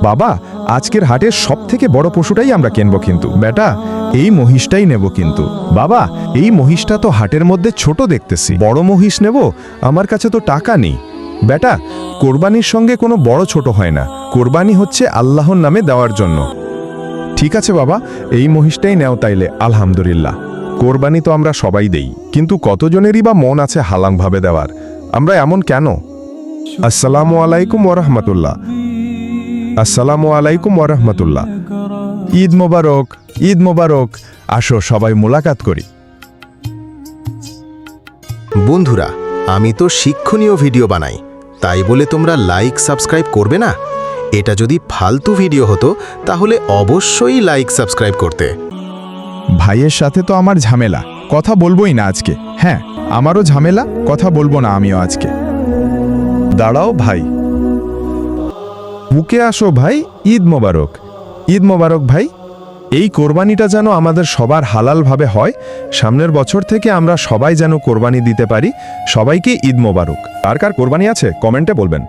বাবা, আজকের হাটের সবথেকে বড় পশুটাই আমরা কিনবো কিন্তু। বেটা, এই মহিষটাই নেব কিন্তু। বাবা, এই মহিষটা তো হাটের মধ্যে ছোট দেখতেছি, বড় মহিষ নেব? আমার কাছে তো টাকা নেই। বেটা, কোরবানির সঙ্গে কোনো বড় ছোট হয় না, কোরবানি হচ্ছে আল্লাহর নামে দেওয়ার জন্য। ঠিক আছে বাবা, এই মহিষটাই নেও তাইলে। আলহামদুলিল্লাহ। কোরবানি তো আমরা সবাই দেই, কিন্তু কতজনেরই বা মন আছে হালাংভাবে দেওয়ার? আমরা এমন কেন? আসসালামু আলাইকুম ওরহমতুল্লাহ। আসসালামু আলাইকুম ওরহমতুল্লাহ। ঈদ মোবারক, ঈদ মোবারক। আসো সবাই মোলাকাত করি। বন্ধুরা, আমি তো শিক্ষণীয় ভিডিও বানাই, তাই বলে তোমরা লাইক সাবস্ক্রাইব করবে না? এটা যদি ফালতু ভিডিও হতো তাহলে অবশ্যই লাইক সাবস্ক্রাইব করতে। ভাইয়ের সাথে তো আমার ঝামেলা, কথা বলবোই না আজকে। হ্যাঁ, আমারও ঝামেলা, কথা বলবো না আমিও আজকে। দাঁড়াও ভাই, বুকে আসো ভাই। ঈদ মোবারক, ঈদ মোবারক ভাই। এই কোরবানিটা যেন আমাদের সবার হালালভাবে হয়। সামনের বছর থেকে আমরা সবাই যেন কোরবানি দিতে পারি। সবাইকে ঈদ মোবারক। কার কার কোরবানি আছে কমেন্টে বলবেন।